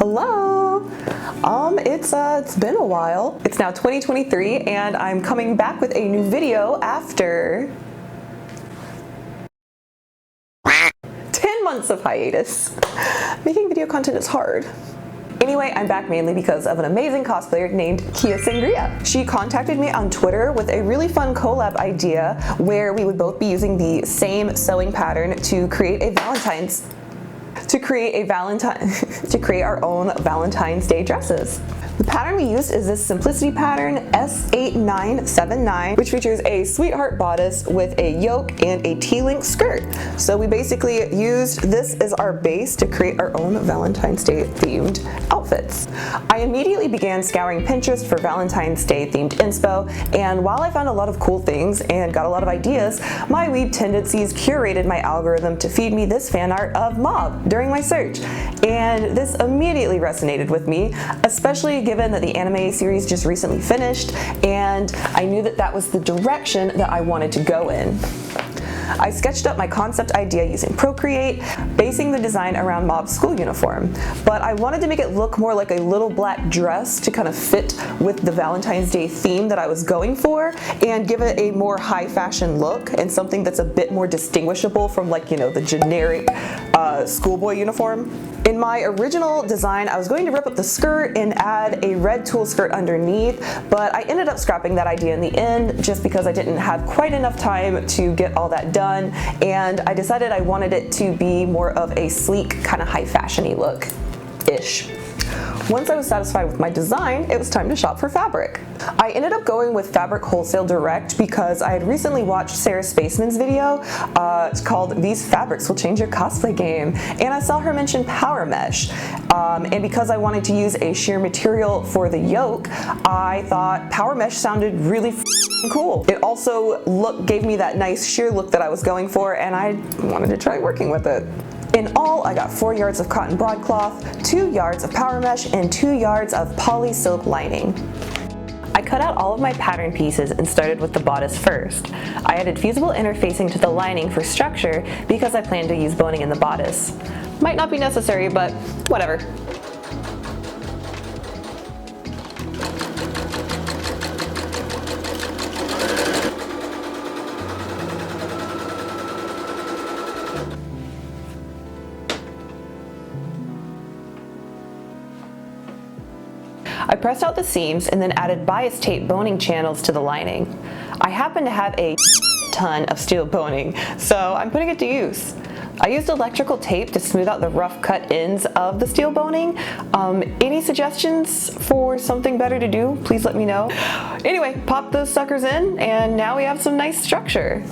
Hello! It's been a while. It's now 2023 and I'm coming back with a new video after 10 months of hiatus. Making video content is hard. Anyway, I'm back mainly because of an amazing cosplayer named Kia Sangria. She contacted me on Twitter with a really fun collab idea where we would both be using the same sewing pattern to create our own Valentine's Day dresses. The pattern we used is this Simplicity pattern S8979, which features a sweetheart bodice with a yoke and a T-link skirt. So we basically used this as our base to create our own Valentine's Day themed outfits. I immediately began scouring Pinterest for Valentine's Day themed inspo, and while I found a lot of cool things and got a lot of ideas, my weeb tendencies curated my algorithm to feed me this fan art of Mob during my search. And this immediately resonated with me, especially given that the anime series just recently finished, and I knew that that was the direction that I wanted to go in. I sketched up my concept idea using Procreate, basing the design around Mob's school uniform, but I wanted to make it look more like a little black dress to kind of fit with the Valentine's Day theme that I was going for and give it a more high fashion look and something that's a bit more distinguishable from, like, you know, the generic schoolboy uniform. In my original design, I was going to rip up the skirt and add a red tulle skirt underneath, but I ended up scrapping that idea in the end just because I didn't have quite enough time to get all that done, and I decided I wanted it to be more of a sleek, kind of high fashion-y look-ish. Once I was satisfied with my design, it was time to shop for fabric. I ended up going with Fabric Wholesale Direct because I had recently watched Sarah Spaceman's video. It's called These Fabrics Will Change Your Cosplay Game, and I saw her mention power mesh. And because I wanted to use a sheer material for the yoke, I thought power mesh sounded really cool. It also gave me that nice sheer look that I was going for, and I wanted to try working with it. In all, I got 4 yards of cotton broadcloth, 2 yards of power mesh, and 2 yards of poly silk lining. I cut out all of my pattern pieces and started with the bodice first. I added fusible interfacing to the lining for structure because I planned to use boning in the bodice. Might not be necessary, but whatever. I pressed out the seams and then added bias tape boning channels to the lining. I happen to have a ton of steel boning, so I'm putting it to use. I used electrical tape to smooth out the rough cut ends of the steel boning. Any suggestions for something better to do, please let me know. Anyway, pop those suckers in and now we have some nice structure.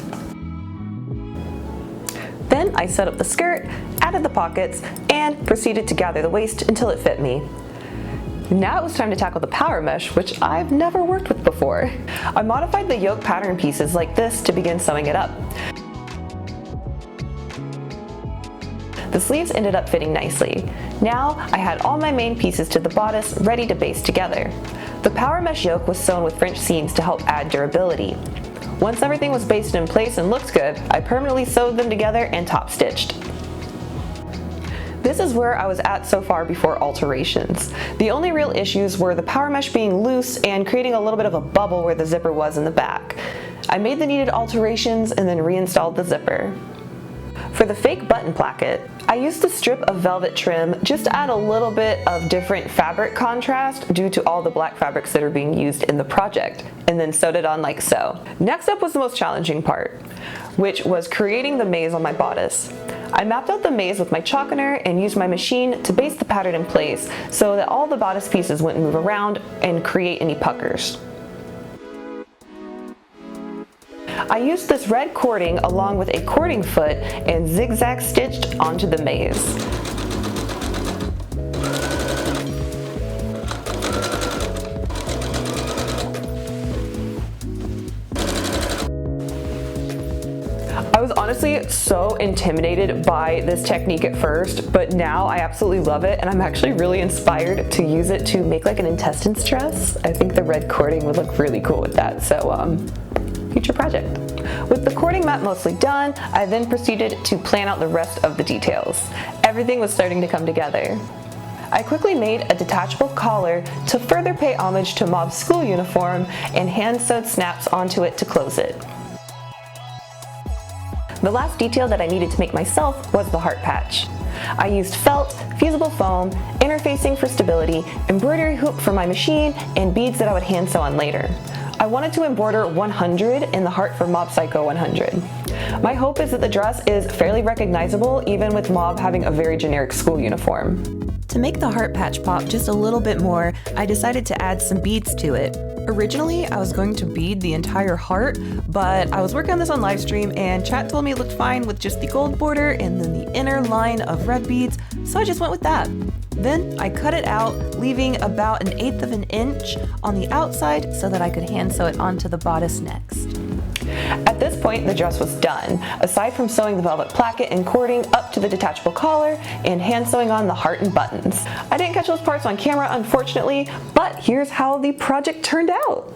Then I set up the skirt, added the pockets, and proceeded to gather the waist until it fit me. Now it was time to tackle the power mesh, which I've never worked with before. I modified the yoke pattern pieces like this to begin sewing it up. The sleeves ended up fitting nicely. Now I had all my main pieces to the bodice ready to baste together. The power mesh yoke was sewn with French seams to help add durability. Once everything was basted in place and looked good, I permanently sewed them together and top stitched. This is where I was at so far before alterations. The only real issues were the power mesh being loose and creating a little bit of a bubble where the zipper was in the back. I made the needed alterations and then reinstalled the zipper. For the fake button placket, I used a strip of velvet trim just to add a little bit of different fabric contrast due to all the black fabrics that are being used in the project, and then sewed it on like so. Next up was the most challenging part, which was creating the maze on my bodice. I mapped out the maze with my chalkener and used my machine to base the pattern in place so that all the bodice pieces wouldn't move around and create any puckers. I used this red cording along with a cording foot and zigzag stitched onto the maze. I was honestly so intimidated by this technique at first, but now I absolutely love it and I'm actually really inspired to use it to make like an intestines dress. I think the red cording would look really cool with that, so future project. With the cording map mostly done, I then proceeded to plan out the rest of the details. Everything was starting to come together. I quickly made a detachable collar to further pay homage to Mob's school uniform and hand-sewed snaps onto it to close it. The last detail that I needed to make myself was the heart patch. I used felt, fusible foam, interfacing for stability, embroidery hoop for my machine, and beads that I would hand sew on later. I wanted to embroider 100 in the heart for Mob Psycho 100. My hope is that the dress is fairly recognizable even with Mob having a very generic school uniform. To make the heart patch pop just a little bit more, I decided to add some beads to it. Originally, I was going to bead the entire heart, but I was working on this on live stream and chat told me it looked fine with just the gold border and then the inner line of red beads, so I just went with that. Then I cut it out, leaving about 1/8 of an inch on the outside so that I could hand sew it onto the bodice next. At this point, the dress was done, aside from sewing the velvet placket and cording up to the detachable collar and hand sewing on the heart and buttons. I didn't catch those parts on camera, unfortunately, but here's how the project turned out.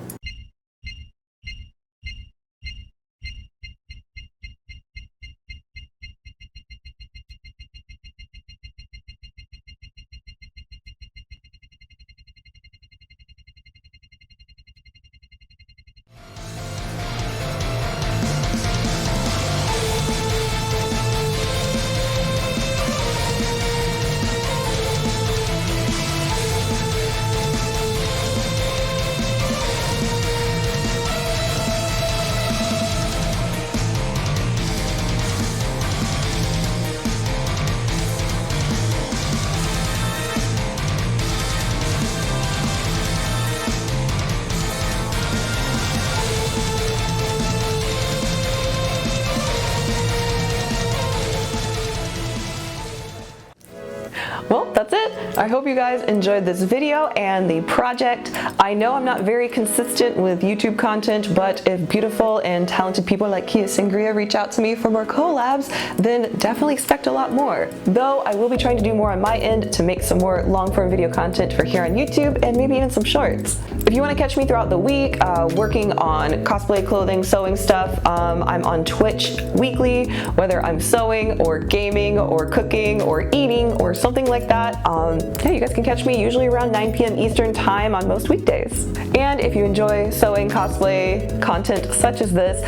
Well, that's it. I hope you guys enjoyed this video and the project. I know I'm not very consistent with YouTube content, but if beautiful and talented people like Kia Sangria reach out to me for more collabs, then definitely expect a lot more. Though I will be trying to do more on my end to make some more long-form video content for here on YouTube and maybe even some shorts. If you want to catch me throughout the week, working on cosplay clothing, sewing stuff, I'm on Twitch weekly, whether I'm sewing or gaming or cooking or eating or something like that. Yeah, you guys can catch me usually around 9 p.m. Eastern time on most weekdays. And if you enjoy sewing cosplay content such as this,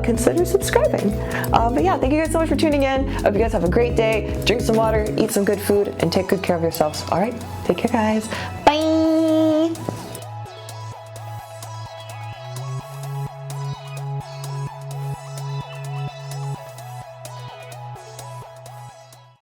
consider subscribing. But yeah, thank you guys so much for tuning in. Hope you guys have a great day. Drink some water, eat some good food, and take good care of yourselves. All right, take care, guys.